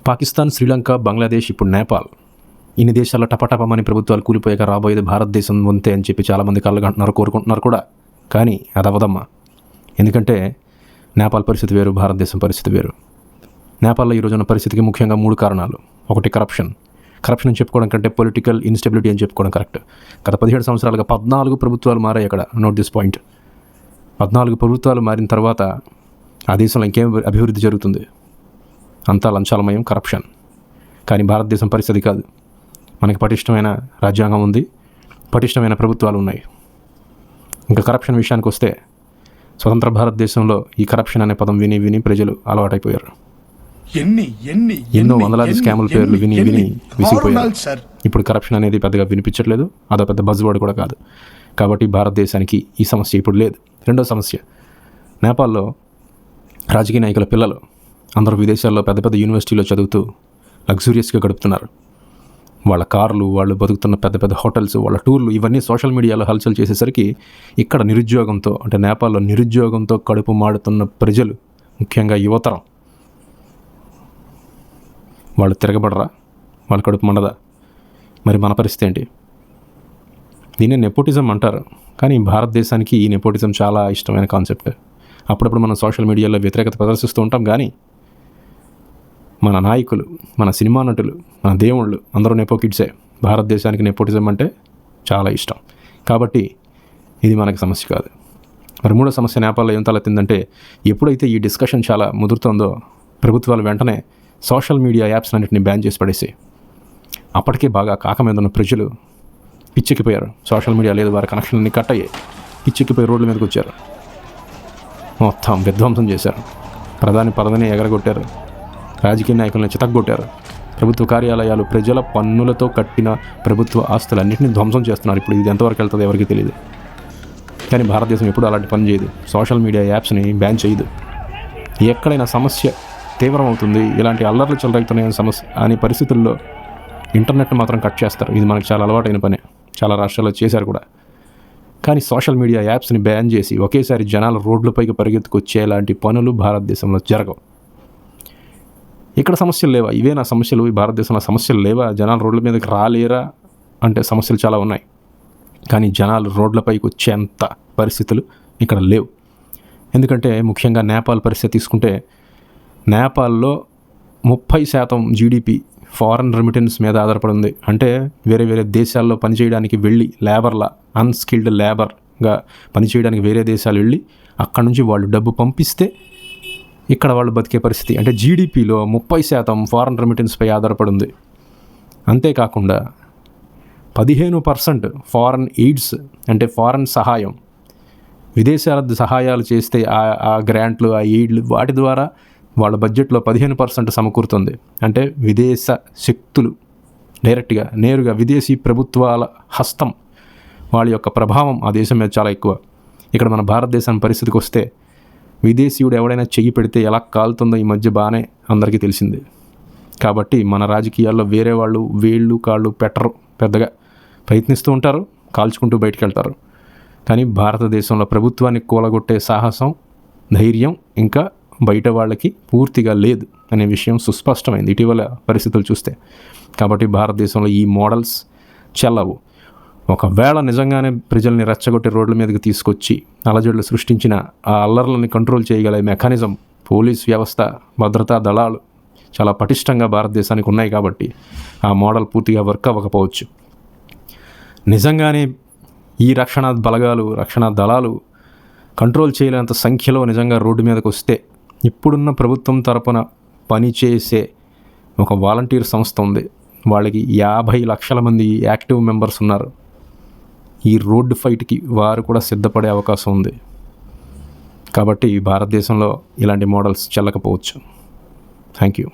పాకిస్తాన్, శ్రీలంక, బంగ్లాదేశ్, ఇప్పుడు నేపాల్, ఇన్ని దేశాల్లో టపటపమని ప్రభుత్వాలు కూలిపోయాక రాబోయేది భారతదేశం వంతే అని చెప్పి చాలామంది కళ్ళగంటున్నారు, కోరుకుంటున్నారు కూడా. కానీ అది అవ్వదమ్మా. ఎందుకంటే నేపాల్ పరిస్థితి వేరు, భారతదేశం పరిస్థితి వేరు. నేపాల్లో ఈ రోజున్న పరిస్థితికి ముఖ్యంగా 3 కారణాలు. ఒకటి కరప్షన్ అని చెప్పుకోవడం కంటే పొలిటికల్ ఇన్స్టెబిలిటీ అని చెప్పుకోవడం కరెక్ట్. గత 17 సంవత్సరాలుగా 14 ప్రభుత్వాలు మారాయి అక్కడ. Note this point. 14 ప్రభుత్వాలు మారిన తర్వాత ఆ దేశంలో ఇంకేం అభివృద్ధి జరుగుతుంది? అంతా లంచాలమయం, కరప్షన్. కానీ భారతదేశం పరిస్థితి కాదు. మనకి పటిష్టమైన రాజ్యాంగం ఉంది, పటిష్టమైన ప్రభుత్వాలు ఉన్నాయి. ఇంకా కరప్షన్ విషయానికి వస్తే స్వతంత్ర భారతదేశంలో ఈ కరప్షన్ అనే పదం విని విని ప్రజలు అలవాటైపోయారు. ఎన్నో వందలాది స్కాముల పేర్లు విని విని విసిగిపోయారు. ఇప్పుడు కరప్షన్ అనేది పెద్దగా వినిపించట్లేదు, అదో పెద్ద బజ్వర్డ్ కూడా కాదు. కాబట్టి భారతదేశానికి ఈ సమస్య ఇప్పుడు లేదు. రెండో సమస్య, నేపాల్లో రాజకీయ నాయకుల పిల్లలు అందరూ విదేశాల్లో పెద్ద పెద్ద యూనివర్సిటీలో చదువుతూ లగ్జూరియస్గా గడుపుతున్నారు. వాళ్ళ కార్లు, వాళ్ళు బతుకుతున్న పెద్ద పెద్ద హోటల్స్, వాళ్ళ టూర్లు, ఇవన్నీ సోషల్ మీడియాలో హల్చల్ చేసేసరికి ఇక్కడ నిరుద్యోగంతో, అంటే నేపాల్లో నిరుద్యోగంతో కడుపు మాడుతున్న ప్రజలు, ముఖ్యంగా యువతరం, వాళ్ళు తిరగబడరా? వాళ్ళ కడుపు మండదా? మరి మన పరిస్థితి ఏంటి? దీన్ని నెపోటిజం అంటారు. కానీ భారతదేశానికి ఈ నెపోటిజం చాలా ఇష్టమైన కాన్సెప్ట్. అప్పుడప్పుడు మనం సోషల్ మీడియాలో వ్యతిరేకత ప్రదర్శిస్తూ ఉంటాం. కానీ మన నాయకులు, మన సినిమా నటులు, మన దేవుళ్ళు అందరూ నెపో కిడ్సే. భారతదేశానికి నెపోటిజం అంటే చాలా ఇష్టం. కాబట్టి ఇది మనకి సమస్య కాదు. మరి మూడో సమస్య నేపాల్లో ఏం తలెత్తిందంటే, ఎప్పుడైతే ఈ డిస్కషన్ చాలా ముదురుతోందో ప్రభుత్వాలు వెంటనే సోషల్ మీడియా యాప్స్ అన్నింటినీ బ్యాన్ చేసి పడేసి, అప్పటికే బాగా కాక మీద ఉన్న ప్రజలు పిచ్చెక్కిపోయారు. సోషల్ మీడియా లేదు, వారి కనెక్షన్లన్నీ కట్ అయ్యాయి. పిచ్చెక్కిపోయి రోడ్ల మీదకి వచ్చారు, మొత్తం విధ్వంసం చేశారు. ప్రధాని పదవిని ఎగరగొట్టారు, రాజకీయ నాయకులను చితగ్గొట్టారు. ప్రభుత్వ కార్యాలయాలు, ప్రజల పన్నులతో కట్టిన ప్రభుత్వ ఆస్తులన్నింటినీ ధ్వంసం చేస్తున్నారు. ఇప్పుడు ఇది ఎంతవరకు వెళ్తుందో ఎవరికి తెలియదు. కానీ భారతదేశం ఎప్పుడు అలాంటి పని చేయదు. సోషల్ మీడియా యాప్స్ని బ్యాన్ చేయదు. ఎక్కడైనా సమస్య తీవ్రమవుతుంది, ఇలాంటి అల్లర్లు చెలరేగుతున్నాయని సమస్య అనే పరిస్థితుల్లో ఇంటర్నెట్ మాత్రం కట్ చేస్తారు. ఇది మనకు చాలా అలవాటైన పనే, చాలా రాష్ట్రాల్లో చేశారు కూడా. కానీ సోషల్ మీడియా యాప్స్ని బ్యాన్ చేసి ఒకేసారి జనాలు రోడ్లపైకి పరిగెత్తుకొచ్చేలాంటి పనులు భారతదేశంలో జరగవు. ఇక్కడ సమస్యలు లేవా? ఇవే నా సమస్యలు, ఈ భారతదేశంలో సమస్యలు లేవా? జనాలు రోడ్ల మీదకి రాలేరా అంటే సమస్యలు చాలా ఉన్నాయి. కానీ జనాలు రోడ్లపైకి వచ్చేంత పరిస్థితులు ఇక్కడ లేవు. ఎందుకంటే ముఖ్యంగా నేపాల్ పరిస్థితి తీసుకుంటే, నేపాల్లో 30% జీడిపి ఫారెన్ రెమిటెన్స్ మీద ఆధారపడి ఉంది. అంటే వేరే వేరే దేశాల్లో పనిచేయడానికి వెళ్ళి లేబర్లా, అన్స్కిల్డ్ లేబర్గా పనిచేయడానికి వేరే దేశాలు వెళ్ళి అక్కడ నుంచి వాళ్ళు డబ్బు పంపిస్తే ఇక్కడ వాళ్ళు బతికే పరిస్థితి. అంటే జీడిపిలో 30% ఫారెన్ రెమిటెన్స్పై ఆధారపడి ఉంది. అంతేకాకుండా 15% ఫారెన్ ఎయిడ్స్, అంటే ఫారెన్ సహాయం, విదేశాల సహాయాలు చేస్తే ఆ గ్రాంట్లు, ఆ ఎయిడ్లు, వాటి ద్వారా వాళ్ళ బడ్జెట్లో 15% సమకూరుతుంది. అంటే విదేశ శక్తులు డైరెక్ట్గా, నేరుగా విదేశీ ప్రభుత్వాల హస్తం, వాళ్ళ యొక్క ప్రభావం ఆ దేశం మీద చాలా ఎక్కువ. ఇక్కడ మన భారతదేశం పరిస్థితికి వస్తే, విదేశీయుడు ఎవడైనా చెయ్యి పెడితే ఎలా కాలుతుందో ఈ మధ్య బాగానే అందరికీ తెలిసింది. కాబట్టి మన రాజకీయాల్లో వేరే వాళ్ళు వేళ్ళు కాళ్ళు పెట్టరు, పెద్దగా ప్రయత్నిస్తూ ఉంటారు, కాల్చుకుంటూ బయటికి వెళ్తారు. కానీ భారతదేశంలో ప్రభుత్వాన్ని కూలగొట్టే సాహసం, ధైర్యం ఇంకా బయట వాళ్ళకి పూర్తిగా లేదు అనే విషయం సుస్పష్టమైంది ఇటీవల పరిస్థితులు చూస్తే. కాబట్టి భారతదేశంలో ఈ మోడల్స్ చెల్లవు. ఒకవేళ నిజంగానే ప్రజల్ని రెచ్చగొట్టి రోడ్ల మీదకి తీసుకొచ్చి అలజడులు సృష్టించిన ఆ అల్లర్లని కంట్రోల్ చేయగల మెకానిజం, పోలీస్ వ్యవస్థ, భద్రతా దళాలు చాలా పటిష్టంగా భారతదేశానికి ఉన్నాయి. కాబట్టి ఆ మోడల్ పూర్తిగా వర్క్ అవ్వకపోవచ్చు. నిజంగానే ఈ రక్షణ బలగాలు, రక్షణ దళాలు కంట్రోల్ చేయలేనంత సంఖ్యలో నిజంగా రోడ్డు మీదకి వస్తే, ఇప్పుడున్న ప్రభుత్వం తరపున పనిచేసే ఒక వాలంటీర్ సంస్థ ఉంది, వాళ్ళకి 50 లక్షల మంది యాక్టివ్ మెంబర్స్ ఉన్నారు. ఈ రోడ్డు ఫైట్కి వారు కూడా సిద్ధపడే అవకాశం ఉంది. కాబట్టి భారతదేశంలో ఇలాంటి మోడల్స్ చెల్లకపోవచ్చు. Thank you.